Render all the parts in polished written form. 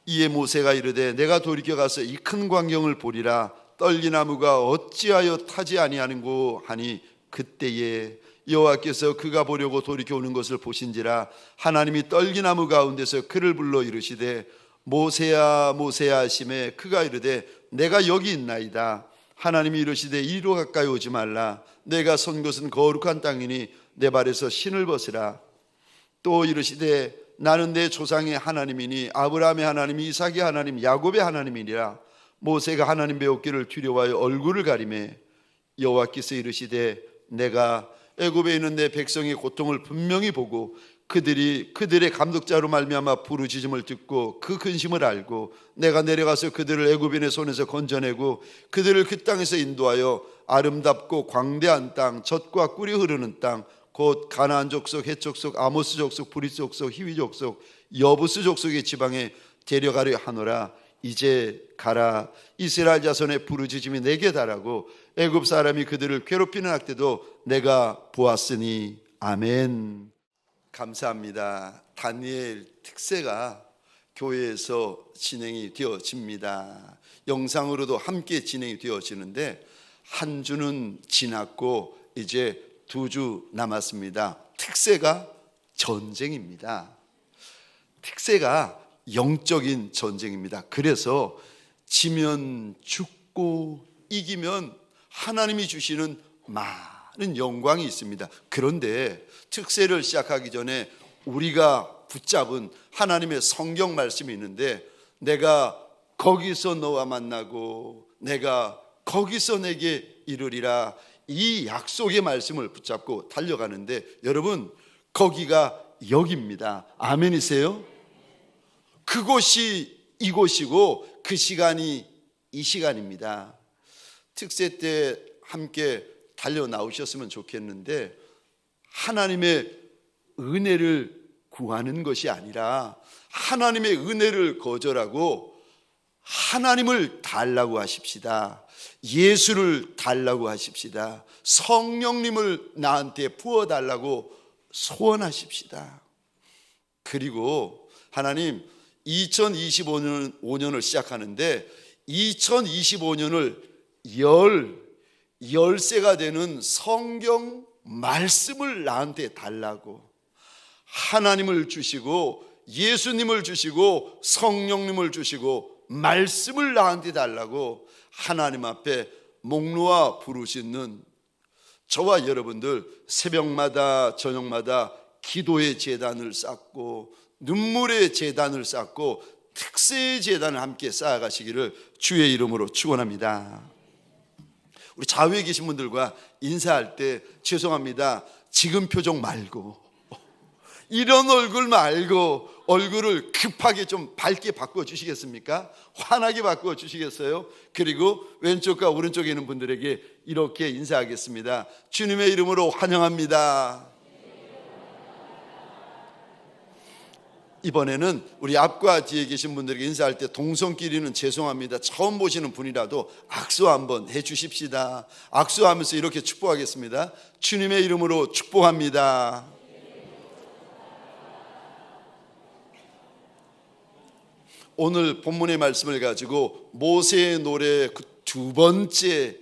이에 모세가 이르되 내가 돌이켜 가서 이 큰 광경을 보리라. 떨기나무가 어찌하여 타지 아니하는고 하니 그때에 여호와께서 그가 보려고 돌이켜 오는 것을 보신지라 하나님이 떨기나무 가운데서 그를 불러 이르시되 모세야 모세야 하시매 그가 이르되 내가 여기 있나이다. 하나님이 이르시되 이리로 가까이 오지 말라. 내가 선 곳은 거룩한 땅이니 내 발에서 신을 벗으라. 또 이르시되 나는 내 조상의 하나님이니 아브라함의 하나님, 이삭의 하나님, 야곱의 하나님이니라. 모세가 하나님 배웠기를 두려워하여 얼굴을 가리매 여호와께서 이르시되 내가 애굽에 있는 내 백성의 고통을 분명히 보고 그들의 감독자로 말미암아 부르짖음을 듣고 그 근심을 알고 내가 내려가서 그들을 애굽인의 손에서 건져내고 그들을 그 땅에서 인도하여 아름답고 광대한 땅, 젖과 꿀이 흐르는 땅, 곧 가나안 족속, 헷 족속, 아모스 족속, 브리스 족속, 히위 족속, 여부스 족속의 지방에 데려가려 하노라. 이제 가라. 이스라엘 자손의 부르짖음이 내게 달하고 애굽 사람이 그들을 괴롭히는 학대도 내가 보았으니. 아멘. 감사합니다. 다니엘 특세가 교회에서 진행이 되어집니다. 영상으로도 함께 진행이 되어지는데 한 주는 지났고 이제 2주 남았습니다. 특세가 전쟁입니다. 특세가 영적인 전쟁입니다. 그래서 지면 죽고 이기면 하나님이 주시는 많은 영광이 있습니다. 그런데 특세를 시작하기 전에 우리가 붙잡은 하나님의 성경 말씀이 있는데 내가 거기서 너와 만나고 내가 거기서 내게 이르리라, 이 약속의 말씀을 붙잡고 달려가는데 여러분 거기가 여기입니다. 아멘이세요? 그곳이 이곳이고 그 시간이 이 시간입니다. 특세 때 함께 달려 나오셨으면 좋겠는데 하나님의 은혜를 구하는 것이 아니라 하나님의 은혜를 거절하고 하나님을 달라고 하십시다. 예수를 달라고 하십시다. 성령님을 나한테 부어달라고 소원하십시다. 그리고 하나님 2025년을 시작하는데 2025년을 열세가 되는 성경 말씀을 나한테 달라고, 하나님을 주시고 예수님을 주시고 성령님을 주시고 말씀을 나한테 달라고 하나님 앞에 목 놓아 부르시는 저와 여러분들 새벽마다 저녁마다 기도의 제단을 쌓고 눈물의 제단을 쌓고 특세의 제단을 함께 쌓아가시기를 주의 이름으로 축원합니다. 우리 좌우에 계신 분들과 인사할 때 죄송합니다, 지금 표정 말고 이런 얼굴 말고 얼굴을 급하게 좀 밝게 바꿔주시겠습니까? 환하게 바꿔주시겠어요? 그리고 왼쪽과 오른쪽에 있는 분들에게 이렇게 인사하겠습니다. 주님의 이름으로 환영합니다. 이번에는 우리 앞과 뒤에 계신 분들에게 인사할 때 동성끼리는 죄송합니다, 처음 보시는 분이라도 악수 한번 해 주십시다. 악수하면서 이렇게 축복하겠습니다. 주님의 이름으로 축복합니다. 오늘 본문의 말씀을 가지고 모세의 노래 그 2번째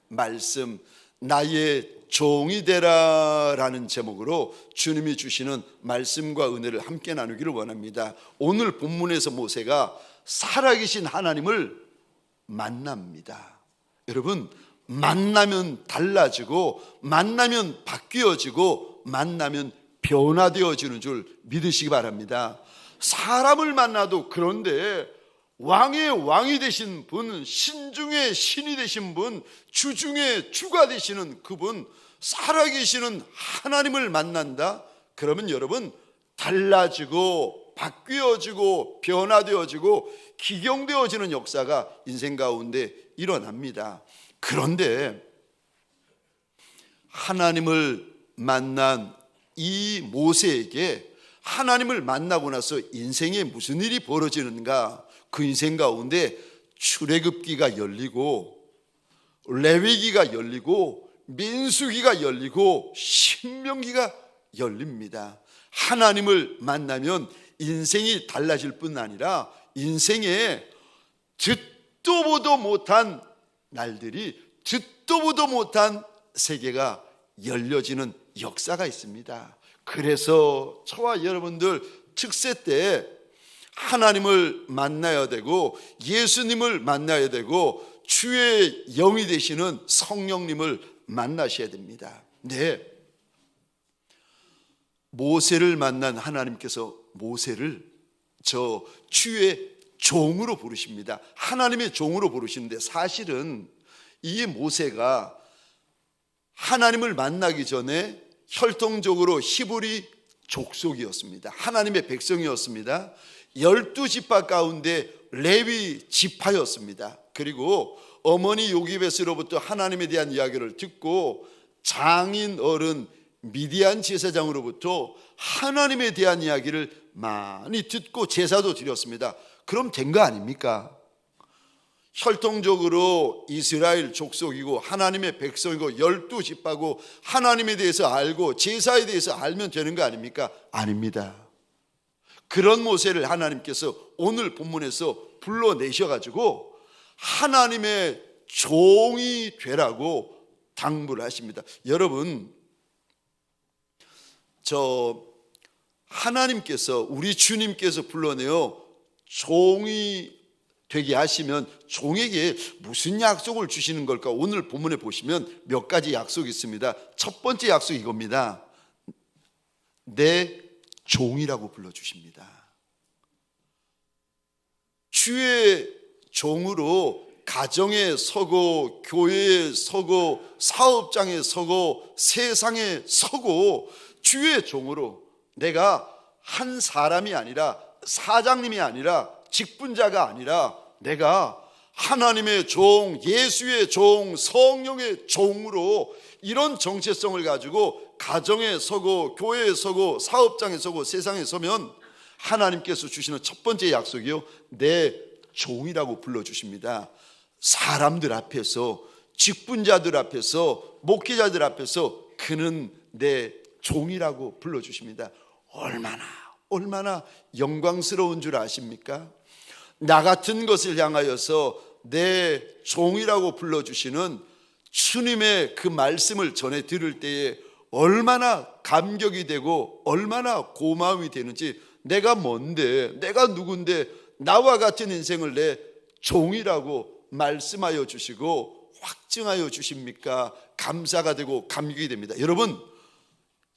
말씀, 나의 종이 되라 라는 제목으로 주님이 주시는 말씀과 은혜를 함께 나누기를 원합니다. 오늘 본문에서 모세가 살아계신 하나님을 만납니다. 여러분, 만나면 달라지고 만나면 바뀌어지고 만나면 변화되어지는 줄 믿으시기 바랍니다. 사람을 만나도 그런데 왕의 왕이 되신 분, 신 중에 신이 되신 분, 주 중에 주가 되시는 그분, 살아계시는 하나님을 만난다? 그러면 여러분 달라지고 바뀌어지고 변화되어지고 기경되어지는 역사가 인생 가운데 일어납니다. 그런데 하나님을 만난 이 모세에게 하나님을 만나고 나서 인생에 무슨 일이 벌어지는가? 그 인생 가운데 출애굽기가 열리고 레위기가 열리고 민수기가 열리고 신명기가 열립니다. 하나님을 만나면 인생이 달라질 뿐 아니라 인생에 듣도 보도 못한 날들이, 듣도 보도 못한 세계가 열려지는 역사가 있습니다. 그래서 저와 여러분들 특세 때 하나님을 만나야 되고, 예수님을 만나야 되고, 주의 영이 되시는 성령님을 만나셔야 됩니다. 네, 모세를 만난 하나님께서 모세를 저 주의 종으로 부르십니다. 하나님의 종으로 부르시는데, 사실은 이 모세가 하나님을 만나기 전에 혈통적으로 히브리 족속이었습니다. 하나님의 백성이었습니다. 12지파 가운데 레위 지파였습니다. 그리고 어머니 요기베스로부터 하나님에 대한 이야기를 듣고 장인 어른 미디안 제사장으로부터 하나님에 대한 이야기를 많이 듣고 제사도 드렸습니다. 그럼 된 거 아닙니까? 혈통적으로 이스라엘 족속이고 하나님의 백성이고 12지파고 하나님에 대해서 알고 제사에 대해서 알면 되는 거 아닙니까? 아닙니다. 그런 모세를 하나님께서 오늘 본문에서 불러내셔가지고 하나님의 종이 되라고 당부를 하십니다. 여러분, 저 하나님께서, 우리 주님께서 불러내어 종이 되게 하시면 종에게 무슨 약속을 주시는 걸까? 오늘 본문에 보시면 몇 가지 약속이 있습니다. 첫 번째 약속 이겁니다. 내 종이라고 불러주십니다. 주의 종으로 가정에 서고, 교회에 서고, 사업장에 서고, 세상에 서고, 주의 종으로 내가 한 사람이 아니라, 사장님이 아니라, 직분자가 아니라 내가 하나님의 종, 예수의 종, 성령의 종으로 이런 정체성을 가지고 가정에 서고, 교회에 서고, 사업장에 서고, 세상에 서면 하나님께서 주시는 첫 번째 약속이요, 내 종이라고 불러주십니다. 사람들 앞에서, 직분자들 앞에서, 목회자들 앞에서 그는 내 종이라고 불러주십니다. 얼마나 영광스러운 줄 아십니까? 나 같은 것을 향하여서 내 종이라고 불러주시는 주님의 그 말씀을 전해 들을 때에 얼마나 감격이 되고 얼마나 고마움이 되는지, 내가 뭔데, 내가 누군데 나와 같은 인생을 내 종이라고 말씀하여 주시고 확증하여 주십니까? 감사가 되고 감격이 됩니다.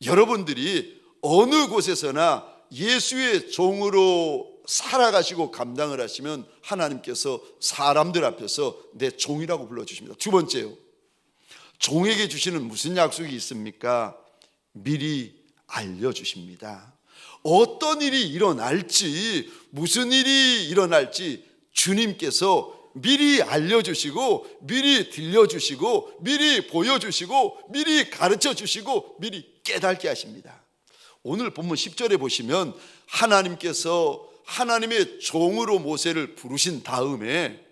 여러분들이 어느 곳에서나 예수의 종으로 살아가시고 감당을 하시면 하나님께서 사람들 앞에서 내 종이라고 불러주십니다. 두 번째요, 종에게 주시는 무슨 약속이 있습니까? 미리 알려주십니다. 어떤 일이 일어날지, 무슨 일이 일어날지 주님께서 미리 알려주시고, 미리 들려주시고, 미리 보여주시고, 미리 가르쳐주시고, 미리 깨닫게 하십니다. 오늘 본문 10절에 보시면 하나님께서 하나님의 종으로 모세를 부르신 다음에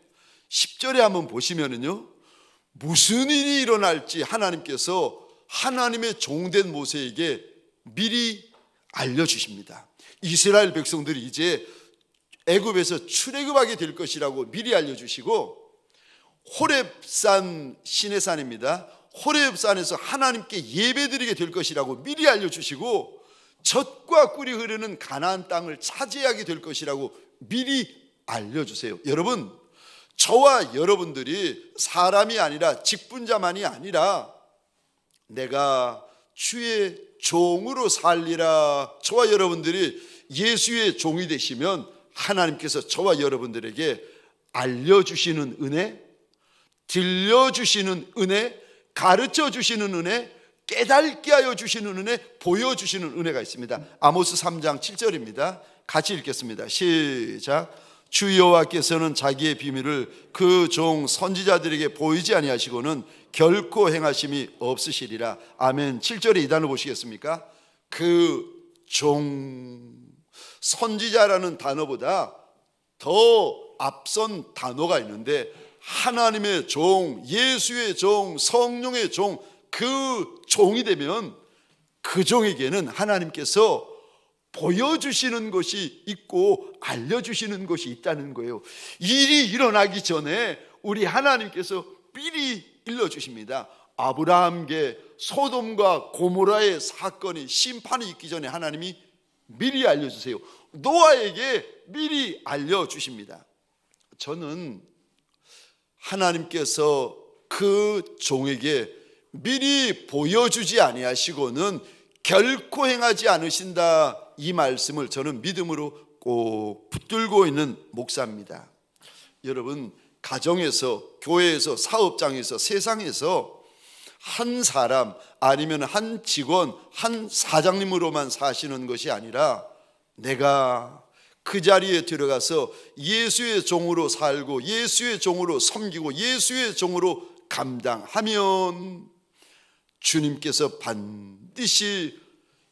10절에 한번 보시면은요, 무슨 일이 일어날지 하나님께서 하나님의 종된 모세에게 미리 알려주십니다. 이스라엘 백성들이 이제 애굽에서 출애굽하게 될 것이라고 미리 알려주시고, 호렙산, 시내산입니다. 호렙산에서 하나님께 예배드리게 될 것이라고 미리 알려주시고, 젖과 꿀이 흐르는 가나안 땅을 차지하게 될 것이라고 미리 알려주세요. 여러분, 저와 여러분들이 사람이 아니라, 직분자만이 아니라 내가 주의 종으로 살리라, 저와 여러분들이 예수의 종이 되시면 하나님께서 저와 여러분들에게 알려주시는 은혜, 들려주시는 은혜, 가르쳐주시는 은혜, 깨닫게 하여 주시는 은혜, 보여주시는 은혜가 있습니다. 아모스 3장 7절입니다. 같이 읽겠습니다. 시작. 주 여호와께서는 자기의 비밀을 그 종 선지자들에게 보이지 아니하시고는 결코 행하심이 없으시리라. 아멘. 7절에 이 단어 보시겠습니까? 그 종, 선지자라는 단어보다 더 앞선 단어가 있는데, 하나님의 종, 예수의 종, 성령의 종, 그 종이 되면 그 종에게는 하나님께서 보여주시는 것이 있고 알려주시는 것이 있다는 거예요. 일이 일어나기 전에 우리 하나님께서 미리 일러주십니다. 아브라함께 소돔과 고모라의 사건이 심판이 있기 전에 하나님이 미리 알려주세요. 노아에게 미리 알려주십니다. 저는 하나님께서 그 종에게 미리 보여주지 아니하시고는 결코 행하지 않으신다, 이 말씀을 저는 믿음으로 꼭 붙들고 있는 목사입니다. 여러분, 가정에서, 교회에서, 사업장에서, 세상에서 한 사람 아니면 한 직원, 한 사장님으로만 사시는 것이 아니라 내가 그 자리에 들어가서 예수의 종으로 살고 예수의 종으로 섬기고 예수의 종으로 감당하면 주님께서 반드시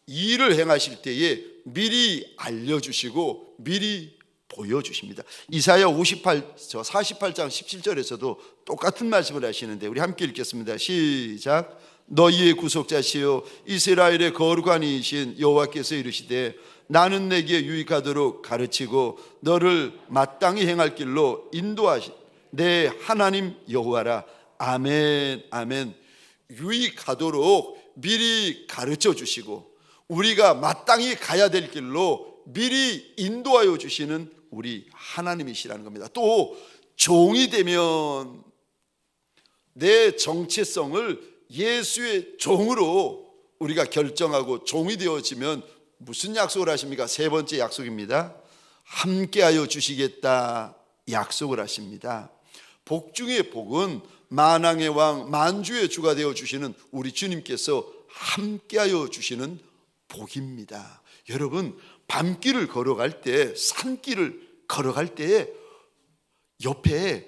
일을 행하실 때에 미리 알려주시고 미리 보여주십니다. 이사야 48장 17절에서도 똑같은 말씀을 하시는데 우리 함께 읽겠습니다. 시작. 너희의 구속자시요 이스라엘의 거룩한 이이신 여호와께서 이르시되 나는 내게 유익하도록 가르치고 너를 마땅히 행할 길로 인도하신 내 하나님 여호와라. 아멘, 아멘. 유익하도록 미리 가르쳐 주시고 우리가 마땅히 가야 될 길로 미리 인도하여 주시는 우리 하나님이시라는 겁니다. 또 종이 되면 내 정체성을 예수의 종으로 우리가 결정하고 종이 되어지면 무슨 약속을 하십니까? 세 번째 약속입니다. 함께하여 주시겠다 약속을 하십니다. 복 중의 복은 만왕의 왕 만주의 주가 되어 주시는 우리 주님께서 함께하여 주시는 복입니다. 여러분, 밤길을 걸어갈 때, 산길을 걸어갈 때 옆에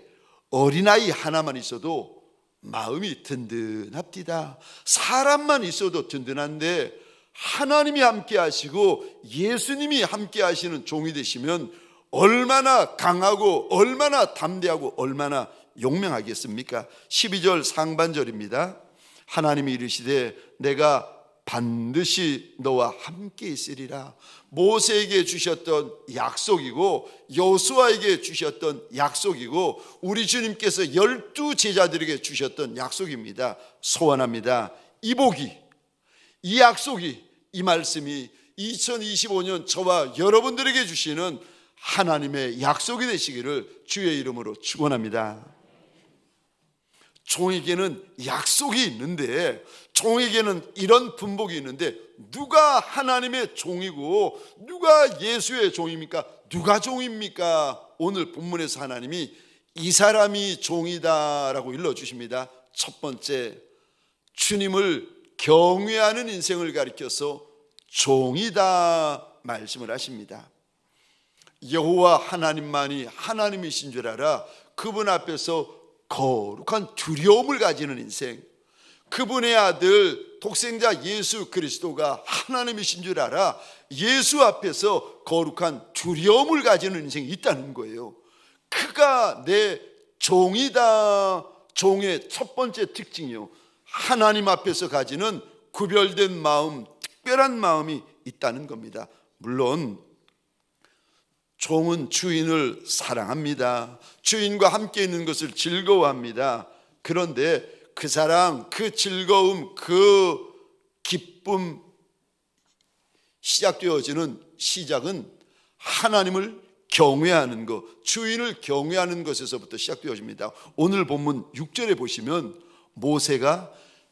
어린아이 하나만 있어도 마음이 든든합니다. 사람만 있어도 든든한데 하나님이 함께 하시고 예수님이 함께 하시는 종이 되시면 얼마나 강하고 얼마나 담대하고 얼마나 용맹하겠습니까? 12절 상반절입니다. 하나님이 이르시되 내가 반드시 너와 함께 있으리라. 모세에게 주셨던 약속이고 여호수아에게 주셨던 약속이고 우리 주님께서 12 제자들에게 주셨던 약속입니다. 소원합니다. 이 복이, 이 약속이, 이 말씀이 2025년 저와 여러분들에게 주시는 하나님의 약속이 되시기를 주의 이름으로 축원합니다. 종에게는 약속이 있는데, 종에게는 이런 분복이 있는데 누가 하나님의 종이고 누가 예수의 종입니까? 누가 종입니까? 오늘 본문에서 하나님이 이 사람이 종이다라고 일러주십니다. 첫 번째, 주님을 경외하는 인생을 가리켜서 종이다 말씀을 하십니다. 여호와 하나님만이 하나님이신 줄 알아. 그분 앞에서 거룩한 두려움을 가지는 인생, 그분의 아들 독생자 예수 그리스도가 하나님이신 줄 알아. 예수 앞에서 거룩한 두려움을 가지는 인생이 있다는 거예요. 그가 내 종이다. 종의 첫 번째 특징이요, 하나님 앞에서 가지는 구별된 마음, 특별한 마음이 있다는 겁니다. 물론 종은 주인을 사랑합니다. 주인과 함께 있는 것을 즐거워합니다. 그런데 그 사랑, 그 즐거움, 그 기쁨 시작되어지는 시작은 하나님을 경외하는 것, 주인을 경외하는 것에서부터 시작되어집니다. 오늘 본문 6절에 보시면 모세가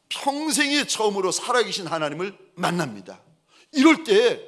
평생에 처음으로 살아계신 하나님을 만납니다. 이럴 때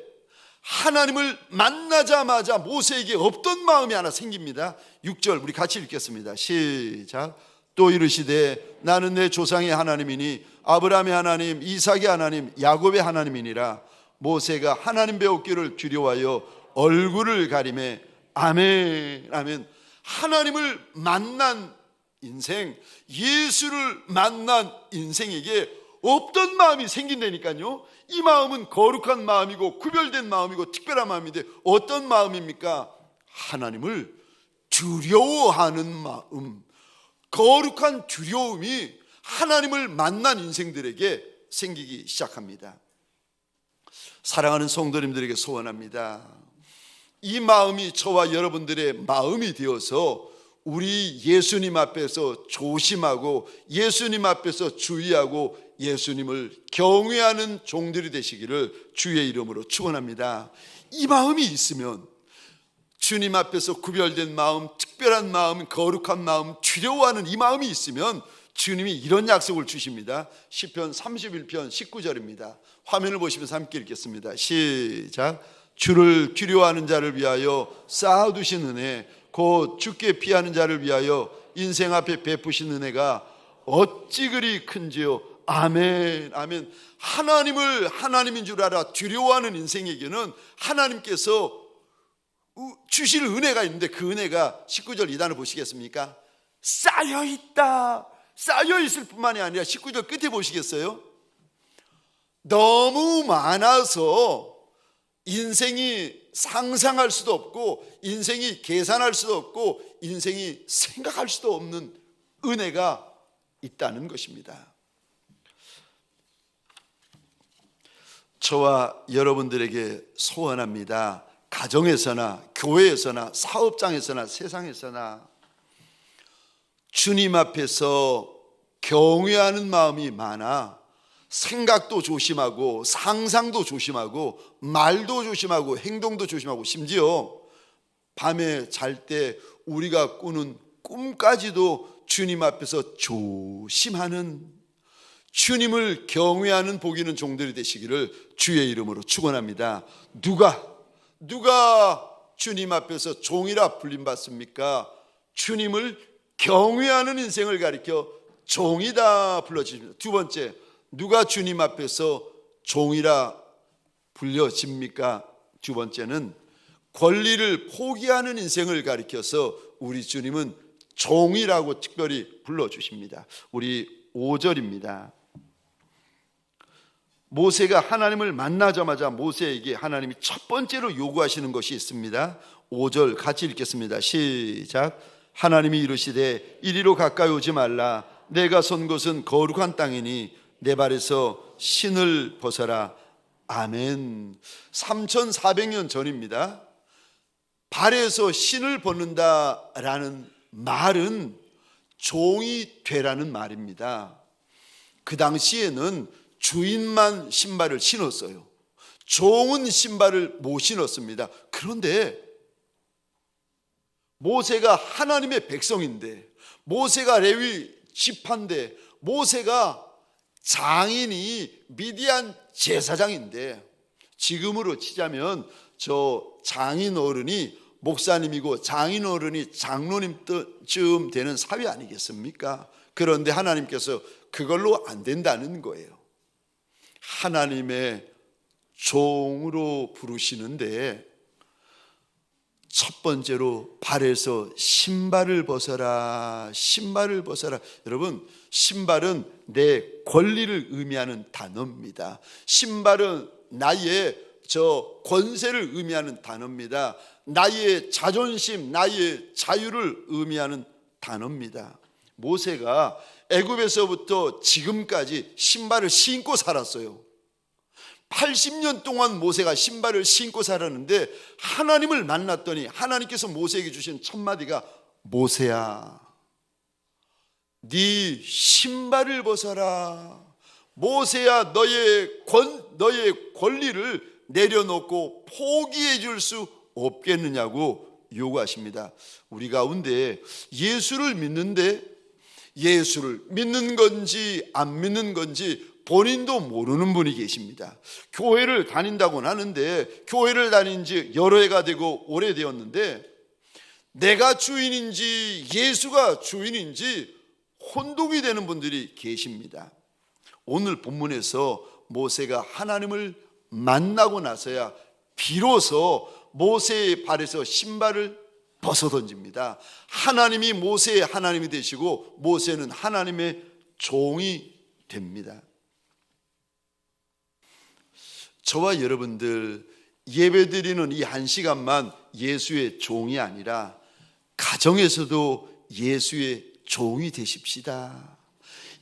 하나님을 만나자마자 모세에게 없던 마음이 하나 생깁니다. 6절 우리 같이 읽겠습니다. 시작. 또 이르시되 나는 내 조상의 하나님이니 아브라함의 하나님, 이삭의 하나님, 야곱의 하나님이니라. 모세가 하나님 배우기를 두려워하여 얼굴을 가리매 아멘, 아멘. 하나님을 만난 인생, 예수를 만난 인생에게 없던 마음이 생긴다니까요. 이 마음은 거룩한 마음이고 구별된 마음이고 특별한 마음인데 어떤 마음입니까? 하나님을 두려워하는 마음, 거룩한 두려움이 하나님을 만난 인생들에게 생기기 시작합니다. 사랑하는 성도님들에게 소원합니다. 이 마음이 저와 여러분들의 마음이 되어서 우리 예수님 앞에서 조심하고 예수님 앞에서 주의하고 예수님을 경외하는 종들이 되시기를 주의 이름으로 축원합니다. 이 마음이 있으면 주님 앞에서 구별된 마음, 특별한 마음, 거룩한 마음, 두려워하는 이 마음이 있으면 주님이 이런 약속을 주십니다. 시편 31편 19절입니다. 화면을 보시면서 함께 읽겠습니다. 시작. 주를 두려워하는 자를 위하여 쌓아두신 은혜, 곧 주께 피하는 자를 위하여 인생 앞에 베푸신 은혜가 어찌 그리 큰지요. 아멘. 아멘. 하나님을 하나님인 줄 알아 두려워하는 인생에게는 하나님께서 주실 은혜가 있는데 그 은혜가 19절 2단을 보시겠습니까? 쌓여있다. 쌓여있을 뿐만이 아니라 19절 끝에 보시겠어요? 너무 많아서 인생이 상상할 수도 없고 인생이 계산할 수도 없고 인생이 생각할 수도 없는 은혜가 있다는 것입니다. 저와 여러분들에게 소원합니다. 가정에서나 교회에서나 사업장에서나 세상에서나 주님 앞에서 경외하는 마음이 많아 생각도 조심하고 상상도 조심하고 말도 조심하고 행동도 조심하고 심지어 밤에 잘 때 우리가 꾸는 꿈까지도 주님 앞에서 조심하는, 주님을 경외하는 복 있는 종들이 되시기를 주의 이름으로 축원합니다. 누가 주님 앞에서 종이라 불림받습니까? 주님을 경외하는 인생을 가리켜 종이다 불러주십니다. 두 번째, 누가 주님 앞에서 종이라 불려집니까? 두 번째는 권리를 포기하는 인생을 가리켜서 우리 주님은 종이라고 특별히 불러주십니다. 우리 5절입니다. 모세가 하나님을 만나자마자 모세에게 하나님이 첫 번째로 요구하시는 것이 있습니다. 5절 같이 읽겠습니다. 시작. 하나님이 이르시되 이리로 가까이 오지 말라. 내가 선 곳은 거룩한 땅이니 내 발에서 신을 벗어라. 아멘. 3400년 전입니다. 발에서 신을 벗는다라는 말은 종이 되라는 말입니다. 그 당시에는 주인만 신발을 신었어요. 종은 신발을 못 신었습니다. 그런데 모세가 하나님의 백성인데, 모세가 레위 지파인데, 모세가 장인이 미디안 제사장인데, 지금으로 치자면 저 장인 어른이 목사님이고 장인 어른이 장로님쯤 되는 사회 아니겠습니까? 그런데 하나님께서 그걸로 안 된다는 거예요. 하나님의 종으로 부르시는데 첫 번째로 발에서 신발을 벗어라. 신발을 벗어라. 여러분, 신발은 내 권리를 의미하는 단어입니다. 신발은 나의 권세를 의미하는 단어입니다. 나의 자존심, 나의 자유를 의미하는 단어입니다. 모세가 애굽에서부터 지금까지 신발을 신고 살았어요. 80년 동안 모세가 신발을 신고 살았는데 하나님을 만났더니 하나님께서 모세에게 주신 첫 마디가 모세야, 네 신발을 벗어라. 모세야, 너의 권리를 내려놓고 포기해 줄 수 없겠느냐고 요구하십니다. 우리 가운데 예수를 믿는데 예수를 믿는 건지 안 믿는 건지 본인도 모르는 분이 계십니다. 교회를 다닌다고는 하는데 교회를 다닌 지 여러 해가 되고 오래되었는데 내가 주인인지 예수가 주인인지 혼동이 되는 분들이 계십니다. 오늘 본문에서 모세가 하나님을 만나고 나서야 비로소 모세의 발에서 신발을 벗어던집니다. 하나님이 모세의 하나님이 되시고 모세는 하나님의 종이 됩니다. 저와 여러분들 예배드리는 이 한 시간만 예수의 종이 아니라 가정에서도 예수의 종이 되십시다.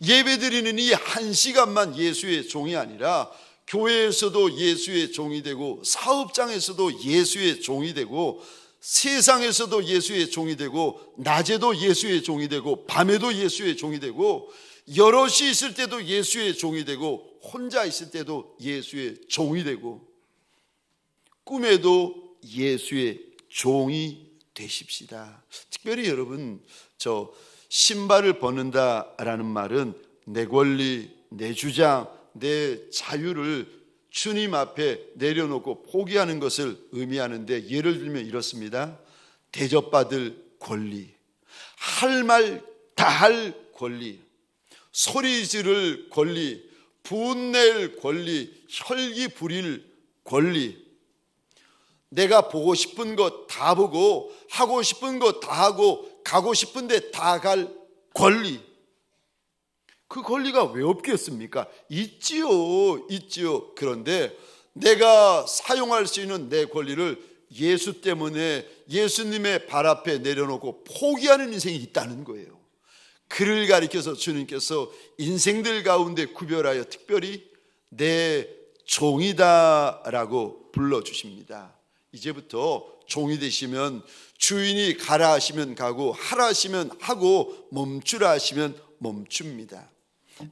예배드리는 이 한 시간만 예수의 종이 아니라 교회에서도 예수의 종이 되고, 사업장에서도 예수의 종이 되고, 세상에서도 예수의 종이 되고, 낮에도 예수의 종이 되고, 밤에도 예수의 종이 되고, 여럿이 있을 때도 예수의 종이 되고, 혼자 있을 때도 예수의 종이 되고, 꿈에도 예수의 종이 되십시다. 특별히 여러분, 저 신발을 벗는다라는 말은 내 권리, 내 주장, 내 자유를 주님 앞에 내려놓고 포기하는 것을 의미하는데, 예를 들면 이렇습니다. 대접받을 권리, 할 말 다 할 권리, 소리 지를 권리, 분낼 권리, 혈기 부릴 권리, 내가 보고 싶은 것 다 보고, 하고 싶은 것 다 하고, 가고 싶은 데 다 갈 권리. 그 권리가 왜 없겠습니까? 있지요. 그런데 내가 사용할 수 있는 내 권리를 예수 때문에 예수님의 발 앞에 내려놓고 포기하는 인생이 있다는 거예요. 그를 가리켜서 주님께서 인생들 가운데 구별하여 특별히 내 종이다라고 불러주십니다. 이제부터 종이 되시면 주인이 가라 하시면 가고, 하라 하시면 하고, 멈추라 하시면 멈춥니다.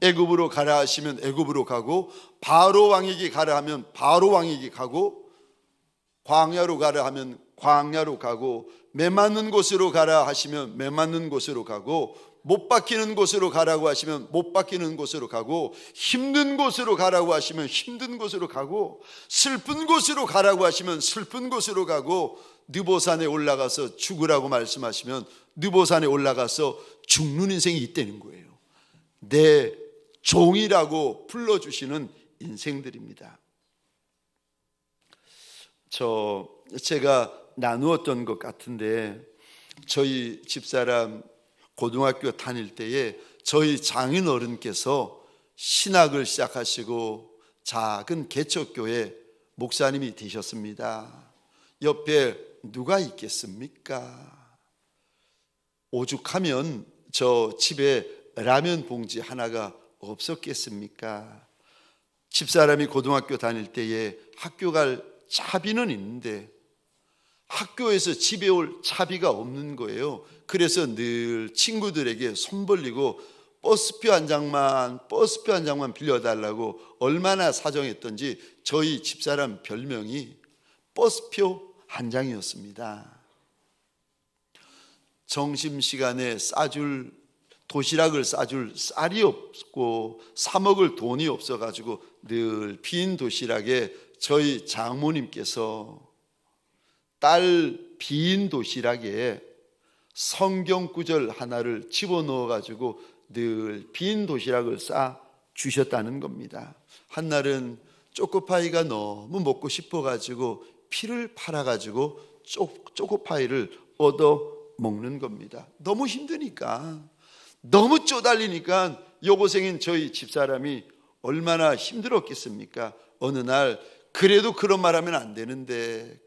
애굽으로 가라 하시면 애굽으로 가고, 바로 왕에게 가라 하면 바로 왕에게 가고, 광야로 가라 하면 광야로 가고, 매맞는 곳으로 가라 하시면 매맞는 곳으로 가고, 못 박히는 곳으로 가라고 하시면 못 박히는 곳으로 가고, 힘든 곳으로 가라고 하시면 힘든 곳으로 가고, 슬픈 곳으로 가라고 하시면 슬픈 곳으로 가고, 느보산에 올라가서 죽으라고 말씀하시면 느보산에 올라가서 죽는 인생이 있다는 거예요. 내 종이라고 불러주시는 인생들입니다. 제가 나누었던 것 같은데, 저희 집사람 고등학교 다닐 때에 저희 장인 어른께서 신학을 시작하시고 작은 개척교회 목사님이 되셨습니다. 옆에 누가 있겠습니까? 오죽하면 저 집에 라면 봉지 하나가 없었겠습니까? 집사람이 고등학교 다닐 때에 학교 갈 차비는 있는데 학교에서 집에 올 차비가 없는 거예요. 그래서 늘 친구들에게 손 벌리고 버스표 한 장만 빌려달라고 얼마나 사정했던지 저희 집사람 별명이 버스표 한 장이었습니다. 점심시간에 도시락을 싸줄 쌀이 없고 사 먹을 돈이 없어가지고 늘 빈 도시락에 저희 장모님께서 딸 빈 도시락에 성경 구절 하나를 집어넣어가지고 늘 빈 도시락을 싸 주셨다는 겁니다. 한날은 초코파이가 너무 먹고 싶어가지고 피를 팔아가지고 초코파이를 얻어 먹는 겁니다. 너무 힘드니까, 너무 쪼달리니까 여고생인 저희 집사람이 얼마나 힘들었겠습니까? 어느 날 그래도 그런 말 하면 안 되는데,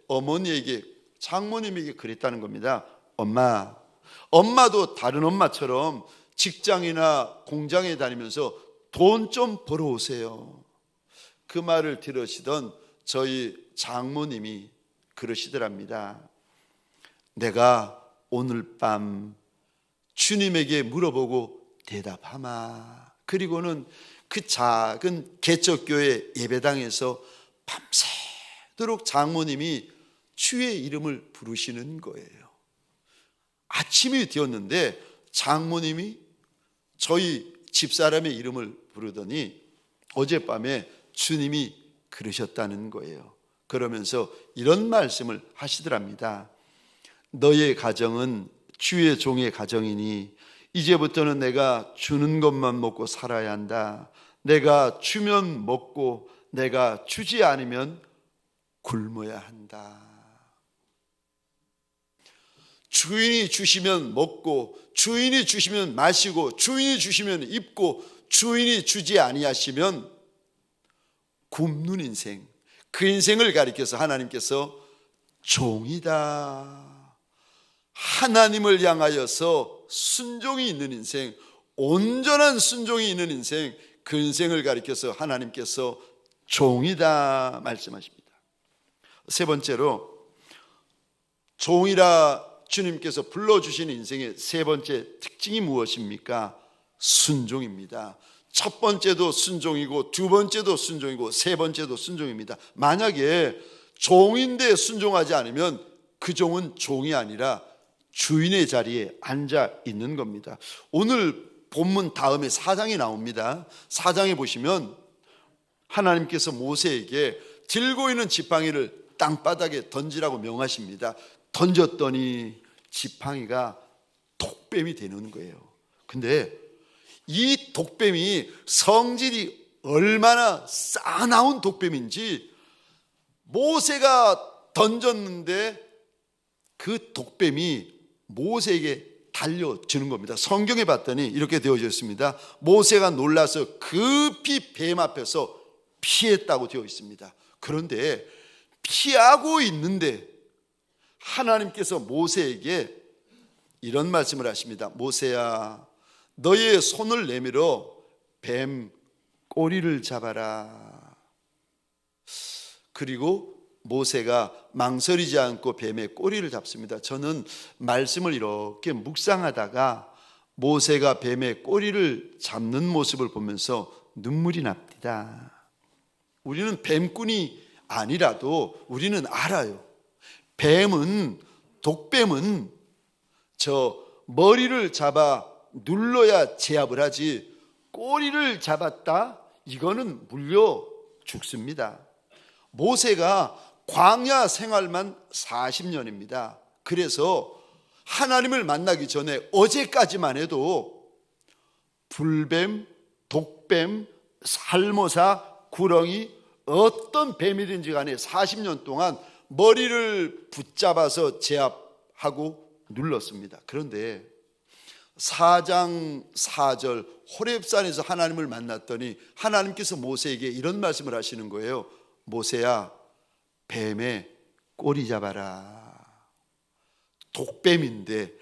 어머니에게, 장모님에게 그랬다는 겁니다. 엄마도 다른 엄마처럼 직장이나 공장에 다니면서 돈 좀 벌어오세요. 그 말을 들으시던 저희 장모님이 그러시더랍니다. 내가 오늘 밤 주님에게 물어보고 대답하마. 그리고는 그 작은 개척교회 예배당에서 밤새도록 장모님이 주의 이름을 부르시는 거예요. 아침이 되었는데 장모님이 저희 집사람의 이름을 부르더니 어젯밤에 주님이 그러셨다는 거예요. 그러면서 이런 말씀을 하시더랍니다. 너의 가정은 주의 종의 가정이니 이제부터는 내가 주는 것만 먹고 살아야 한다. 내가 주면 먹고 내가 주지 않으면 굶어야 한다. 주인이 주시면 먹고, 주인이 주시면 마시고, 주인이 주시면 입고, 주인이 주지 아니하시면 굶는 인생, 그 인생을 가리켜서 하나님께서 종이다, 하나님을 향하여서 순종이 있는 인생, 온전한 순종이 있는 인생, 근생을 가리켜서 하나님께서 종이다 말씀하십니다. 세 번째로 종이라 주님께서 불러주신 인생의 세 번째 특징이 무엇입니까? 순종입니다. 첫 번째도 순종이고 두 번째도 순종이고 세 번째도 순종입니다. 만약에 종인데 순종하지 않으면 그 종은 종이 아니라 주인의 자리에 앉아 있는 겁니다. 오늘 본문 다음에 4장이 나옵니다. 4장에 보시면 하나님께서 모세에게 들고 있는 지팡이를 땅바닥에 던지라고 명하십니다. 던졌더니 지팡이가 독뱀이 되는 거예요. 근데 이 독뱀이 성질이 얼마나 싸나운 독뱀인지 모세가 던졌는데 그 독뱀이 모세에게 달려주는 겁니다. 성경에 봤더니 이렇게 되어져 있습니다. 모세가 놀라서 급히 뱀 앞에서 피했다고 되어 있습니다. 그런데 피하고 있는데 하나님께서 모세에게 이런 말씀을 하십니다. 모세야, 너의 손을 내밀어 뱀 꼬리를 잡아라. 그리고 모세가 망설이지 않고 뱀의 꼬리를 잡습니다. 저는 말씀을 이렇게 묵상하다가 모세가 뱀의 꼬리를 잡는 모습을 보면서 눈물이 납니다. 우리는 뱀꾼이 아니라도 우리는 알아요. 독뱀은 저 머리를 잡아 눌러야 제압을 하지 꼬리를 잡았다? 이거는 물려 죽습니다. 모세가 광야 생활만 40년입니다. 그래서 하나님을 만나기 전에 어제까지만 해도 불뱀, 독뱀, 살모사, 구렁이 어떤 뱀이든지 간에 40년 동안 머리를 붙잡아서 제압하고 눌렀습니다. 그런데 4장 4절 호렙산에서 하나님을 만났더니 하나님께서 모세에게 이런 말씀을 하시는 거예요. 모세야, 뱀의 꼬리 잡아라. 독뱀인데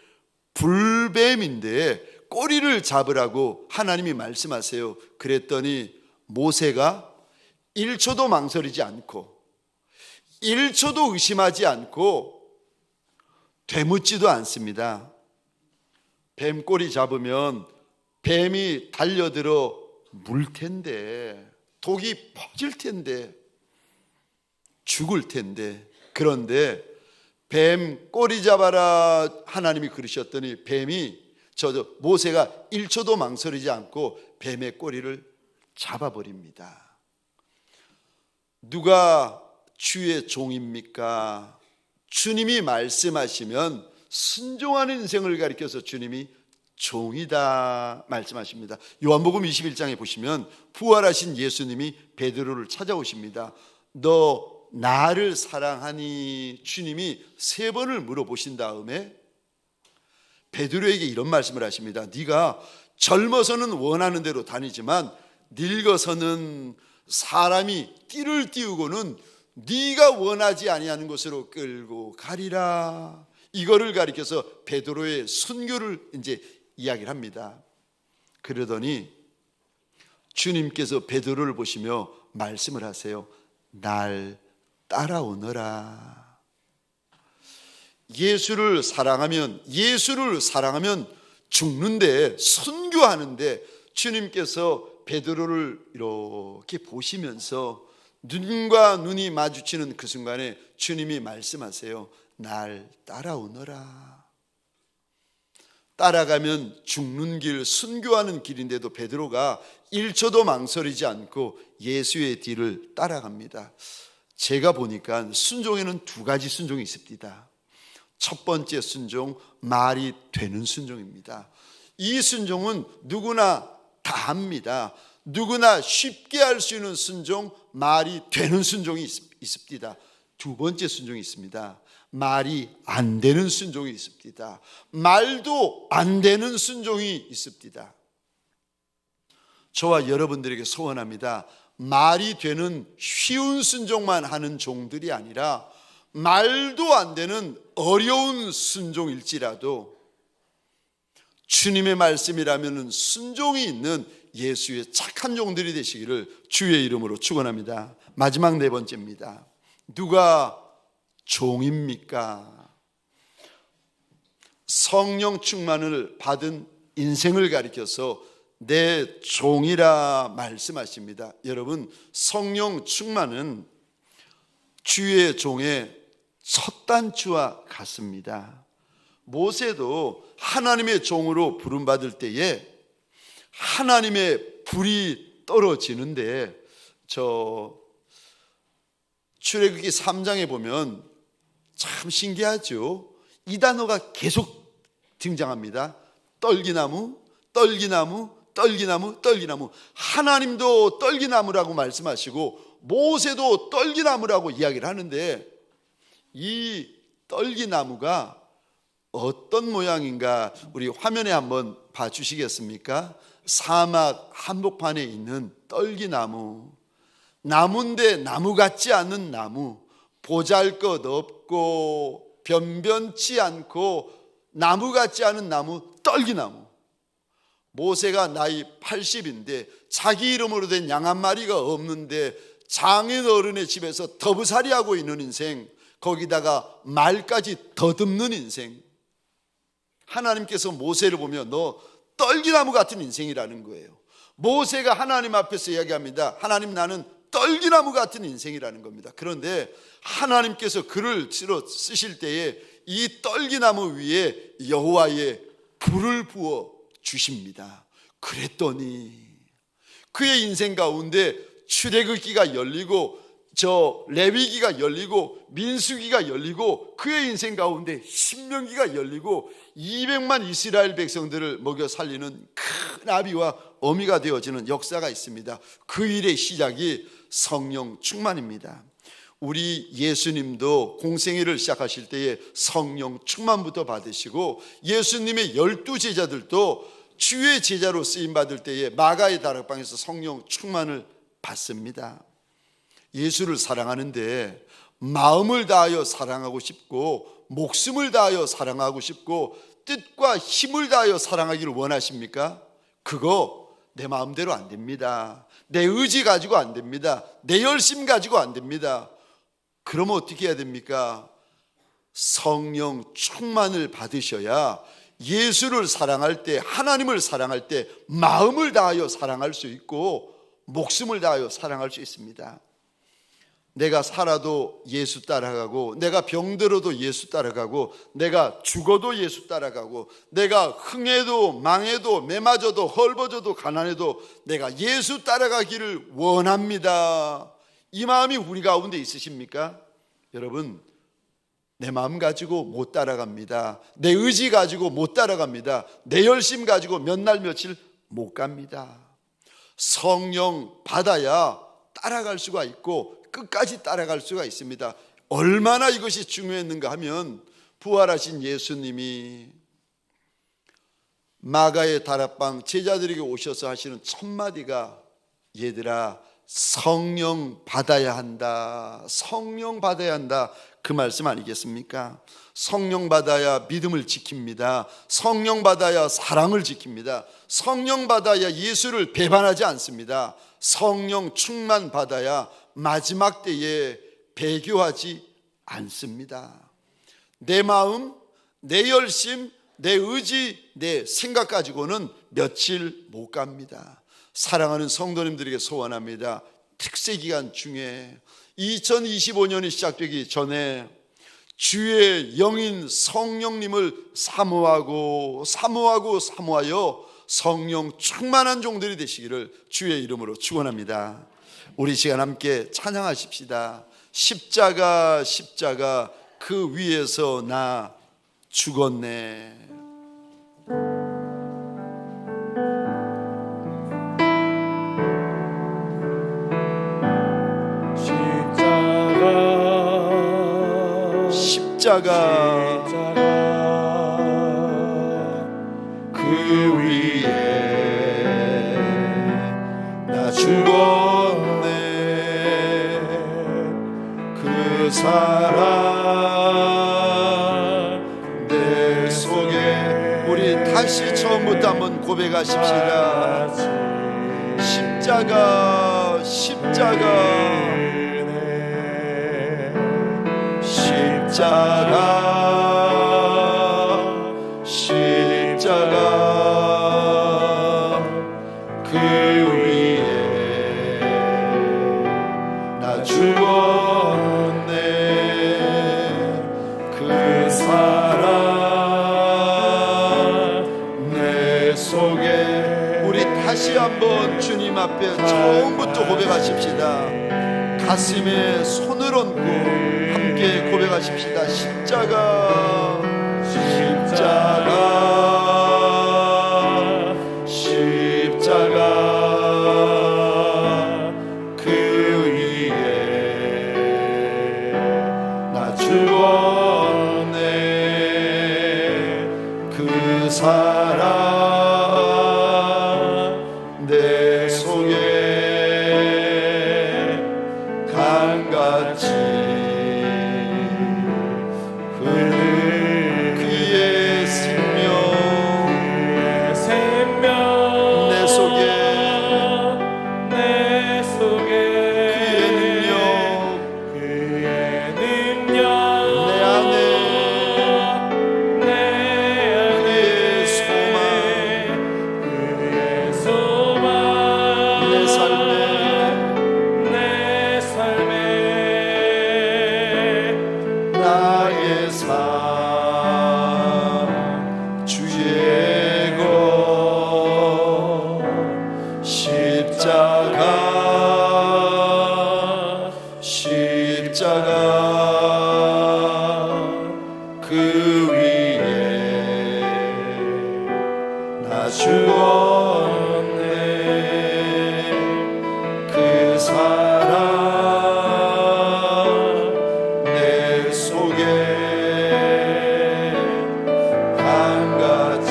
불뱀인데 꼬리를 잡으라고 하나님이 말씀하세요. 그랬더니 모세가 1초도 망설이지 않고 1초도 의심하지 않고 되묻지도 않습니다. 뱀 꼬리 잡으면 뱀이 달려들어 물 텐데, 독이 퍼질 텐데, 죽을 텐데, 그런데 뱀 꼬리 잡아라 하나님이 그러셨더니 모세가 1초도 망설이지 않고 뱀의 꼬리를 잡아버립니다. 누가 주의 종입니까? 주님이 말씀하시면 순종하는 인생을 가리켜서 주님이 종이다 말씀하십니다. 요한복음 21장에 보시면 부활하신 예수님이 베드로를 찾아오십니다. 너 나를 사랑하니? 주님이 3번을 물어보신 다음에 베드로에게 이런 말씀을 하십니다. 네가 젊어서는 원하는 대로 다니지만 늙어서는 사람이 띠를 띄우고는 네가 원하지 아니하는 곳으로 끌고 가리라. 이거를 가리켜서 베드로의 순교를 이제 이야기를 합니다. 그러더니 주님께서 베드로를 보시며 말씀을 하세요. 날 따라오너라. 예수를 사랑하면 죽는데, 순교하는데 주님께서 베드로를 이렇게 보시면서 눈과 눈이 마주치는 그 순간에 주님이 말씀하세요. 날 따라오너라. 따라가면 죽는 길, 순교하는 길인데도 베드로가 1초도 망설이지 않고 예수의 뒤를 따라갑니다. 제가 보니까 순종에는 2가지 순종이 있습니다. 첫 번째 순종, 말이 되는 순종입니다. 이 순종은 누구나 다 합니다. 누구나 쉽게 할 수 있는 순종, 말이 되는 순종이 있습니다. 두 번째 순종이 있습니다. 말이 안 되는 순종이 있습니다. 말도 안 되는 순종이 있습니다. 저와 여러분들에게 소원합니다. 말이 되는 쉬운 순종만 하는 종들이 아니라 말도 안 되는 어려운 순종일지라도 주님의 말씀이라면 순종이 있는 예수의 착한 종들이 되시기를 주의 이름으로 축원합니다. 마지막 네 번째입니다. 누가 종입니까? 성령 충만을 받은 인생을 가리켜서 내 종이라 말씀하십니다. 여러분, 성령 충만은 주의 종의 첫 단추와 같습니다. 모세도 하나님의 종으로 부름받을 때에 하나님의 불이 떨어지는데, 출애굽기 3장에 보면 참 신기하죠. 이 단어가 계속 등장합니다. 떨기나무, 떨기나무, 떨기나무, 떨기나무. 하나님도 떨기나무라고 말씀하시고 모세도 떨기나무라고 이야기를 하는데, 이 떨기나무가 어떤 모양인가 우리 화면에 한번 봐주시겠습니까? 사막 한복판에 있는 떨기나무, 나무인데 나무 같지 않은 나무, 보잘것없고 변변치 않고 나무 같지 않은 나무, 떨기나무. 모세가 나이 80인데 자기 이름으로 된 양 한 마리가 없는데 장인 어른의 집에서 더부살이하고 있는 인생, 거기다가 말까지 더듬는 인생. 하나님께서 모세를 보며 너 떨기나무 같은 인생이라는 거예요. 모세가 하나님 앞에서 이야기합니다. 하나님, 나는 떨기나무 같은 인생이라는 겁니다. 그런데 하나님께서 글을 쓰실 때에 이 떨기나무 위에 여호와의 불을 부어 주십니다. 그랬더니 그의 인생 가운데 출애굽기가 열리고 레위기가 열리고 민수기가 열리고 그의 인생 가운데 신명기가 열리고 200만 이스라엘 백성들을 먹여 살리는 큰 아비와 어미가 되어지는 역사가 있습니다. 그 일의 시작이 성령 충만입니다. 우리 예수님도 공생애를 시작하실 때에 성령 충만부터 받으시고, 예수님의 12제자들도 주의 제자로 쓰임받을 때에 마가의 다락방에서 성령 충만을 받습니다. 예수를 사랑하는데 마음을 다하여 사랑하고 싶고 목숨을 다하여 사랑하고 싶고 뜻과 힘을 다하여 사랑하기를 원하십니까? 그거 내 마음대로 안 됩니다. 내 의지 가지고 안 됩니다. 내 열심 가지고 안 됩니다. 그러면 어떻게 해야 됩니까? 성령 충만을 받으셔야 예수를 사랑할 때, 하나님을 사랑할 때 마음을 다하여 사랑할 수 있고 목숨을 다하여 사랑할 수 있습니다. 내가 살아도 예수 따라가고, 내가 병들어도 예수 따라가고, 내가 죽어도 예수 따라가고, 내가 흥해도 망해도 매맞아도 헐벗어도 가난해도 내가 예수 따라가기를 원합니다. 이 마음이 우리 가운데 있으십니까? 여러분, 내 마음 가지고 못 따라갑니다. 내 의지 가지고 못 따라갑니다. 내 열심 가지고 몇 날 며칠 못 갑니다. 성령 받아야 따라갈 수가 있고 끝까지 따라갈 수가 있습니다. 얼마나 이것이 중요했는가 하면, 부활하신 예수님이 마가의 다락방 제자들에게 오셔서 하시는 첫 마디가, 얘들아 성령 받아야 한다, 성령 받아야 한다, 그 말씀 아니겠습니까? 성령 받아야 믿음을 지킵니다. 성령 받아야 사랑을 지킵니다. 성령 받아야 예수를 배반하지 않습니다. 성령 충만 받아야 마지막 때에 배교하지 않습니다. 내 마음, 내 열심, 내 의지, 내 생각 가지고는 며칠 못 갑니다. 사랑하는 성도님들에게 소원합니다. 특세 기간 중에 2025년이 시작되기 전에 주의 영인 성령님을 사모하여 성령 충만한 종들이 되시기를 주의 이름으로 축원합니다. 우리 시간 함께 찬양하십시다. 십자가 십자가 그 위에서 나 죽었네. 십자가 그 위에 나 죽었네. 그 사랑 내 속에, 우리 다시 처음부터 한번 고백하십시다. 십자가 십자가 십자가 그 위에 나 죽었네. 그 사랑 내 속에 우리 다시 한번 주님 앞에 처음부터 고백하십시다. 가슴에 손을 얹고 함께 고백하십시다. 십자가 십자가 십자가 그 위에 나 죽었네. 그 사랑 내 속에 강같이 흐르는 그의 생명 내 속에 그의 능력 내 안에 그의 소망 내 삶에 나의 삶 주의 것 십자가 십자가 그 위에 나 죽었네. 그 사랑 내 속에 강같이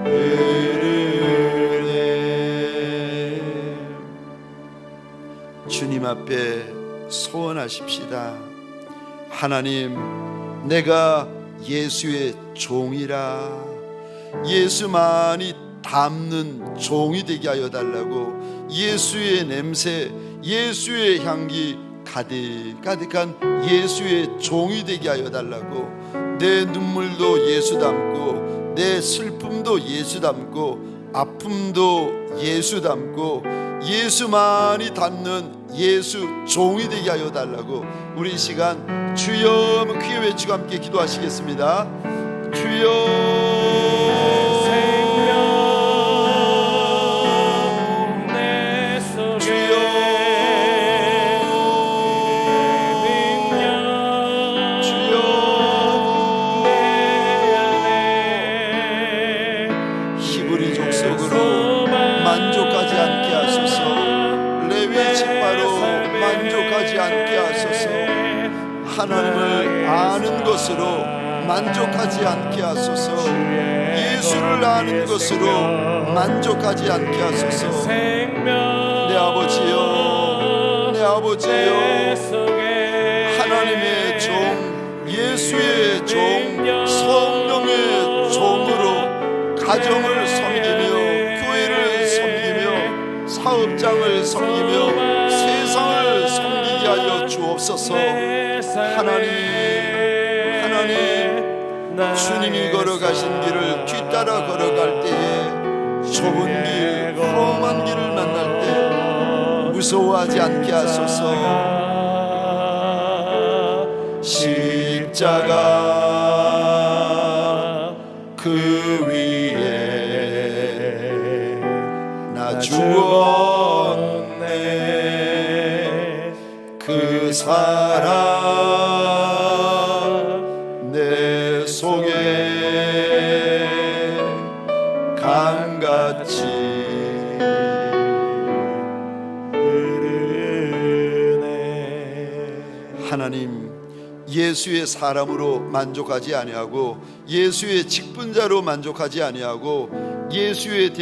흐르네. 주님 앞에 소원하십시다. 하나님, 내가 예수의 종이라 예수만이 담는 종이 되게 하여 달라고. 예수의 냄새, 예수의 향기 가득한 예수의 종이 되게 하여 달라고. 내 눈물도 예수 담고, 내 슬픔도 예수 담고, 아픔도 예수 담고, 예수만이 담는 예수 종이 되게 하여 달라고. 우리 이 시간 주여 크게 외치고 함께 기도하시겠습니다. 주여 만족하지 않게 하소서. 레위 지파로 만족하지 않게 하소서. 하나님을 아는 것으로 만족하지 않게 하소서. 예수를 아는 것으로 만족하지 않게 하소서. 내 아버지여, 내 아버지여, 하나님의 종, 예수의 종, 성령의 종으로 가정을 섬기며 사업장을 섬기며 세상을 섬기게 하여 주옵소서. 하나님, 주님이 걸어가신 길을 뒤따라 걸어갈 때에 좁은 길, 험한 길을 만날 때 무서워하지 않게 하소서. 십자가 그 위에 나 죽었네. 그 사랑 내 속에 강같이 흐르네. 하나님, 예수의 사람으로 만족하지 아니하고 예수의 직분자로 만족하지 아니하고 예수의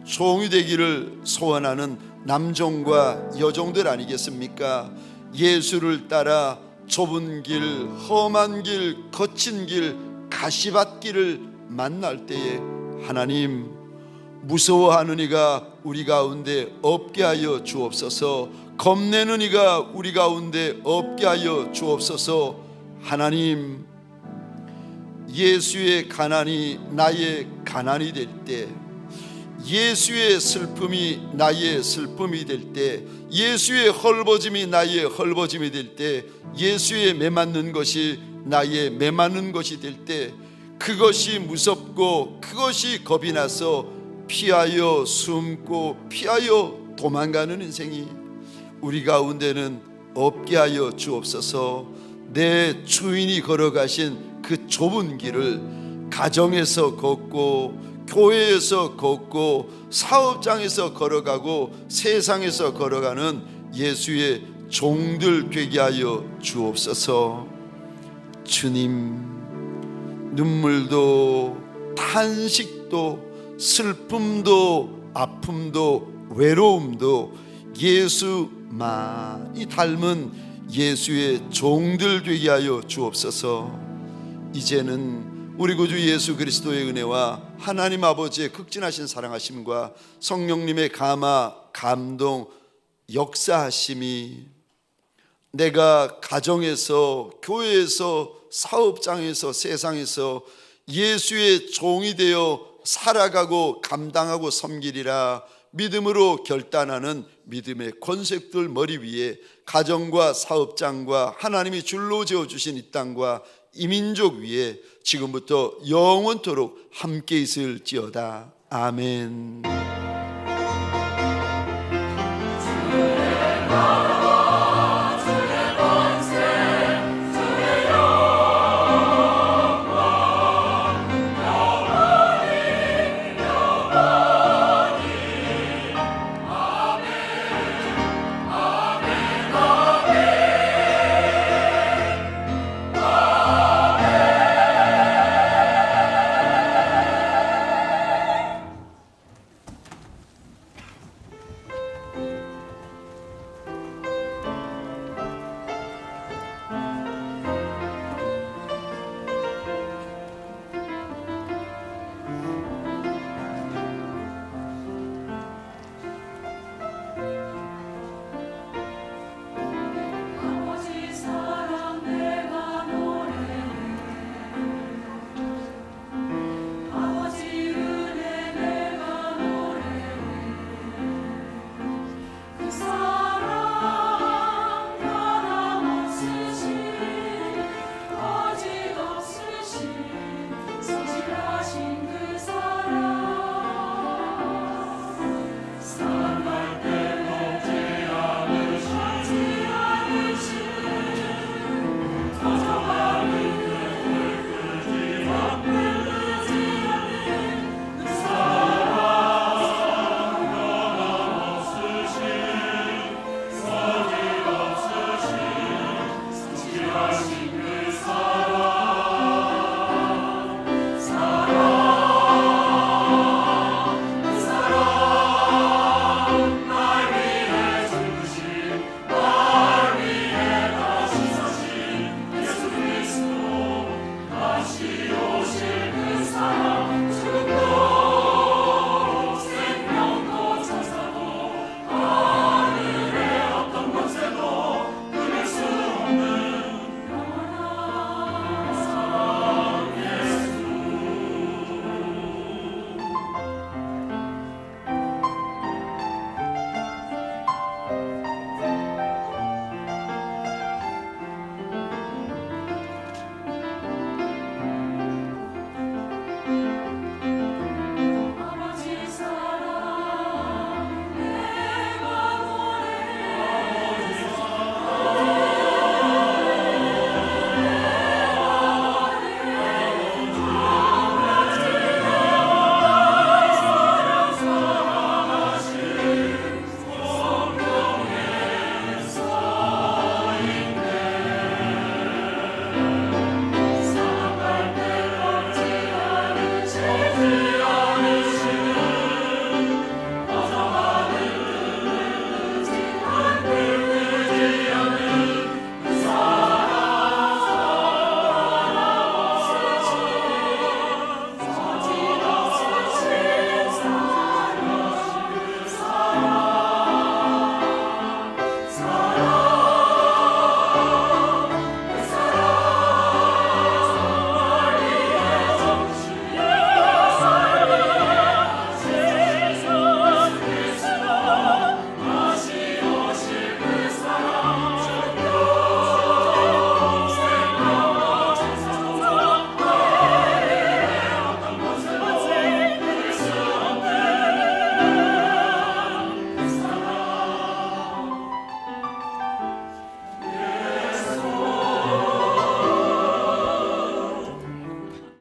종이 되기를 소원하는 남종과 여종들 아니겠습니까? 예수를 따라 좁은 길, 험한 길, 거친 길, 가시밭길을 만날 때에 하나님, 무서워하는 이가 우리 가운데 없게 하여 주옵소서. 겁내는 이가 우리 가운데 없게 하여 주옵소서. 하나님, 예수의 가난이 나의 가난이 될 때, 예수의 슬픔이 나의 슬픔이 될 때, 예수의 헐벗음이 나의 헐벗음이 될 때, 예수의 매맞는 것이 나의 매맞는 것이 될 때, 그것이 무섭고 그것이 겁이 나서 피하여 숨고 피하여 도망가는 인생이 우리 가운데는 없게 하여 주옵소서. 내 주인이 걸어가신 그 좁은 길을 가정에서 걷고 교회에서 걷고 사업장에서 걸어가고 세상에서 걸어가는 예수의 종들 되게 하여 주옵소서. 주님, 눈물도 탄식도 슬픔도 아픔도 외로움도 예수만이 닮은 예수의 종들 되게 하여 주옵소서. 이제는 우리 구주 예수 그리스도의 은혜와 하나님 아버지의 극진하신 사랑하심과 성령님의 감화, 감동, 역사하심이 내가 가정에서, 교회에서, 사업장에서, 세상에서 예수의 종이 되어 살아가고 감당하고 섬기리라 믿음으로 결단하는 믿음의 권색들 머리 위에 가정과 사업장과 하나님이 줄로 지어주신 이 땅과 이 민족 위에 지금부터 영원토록 함께 있을지어다. 아멘.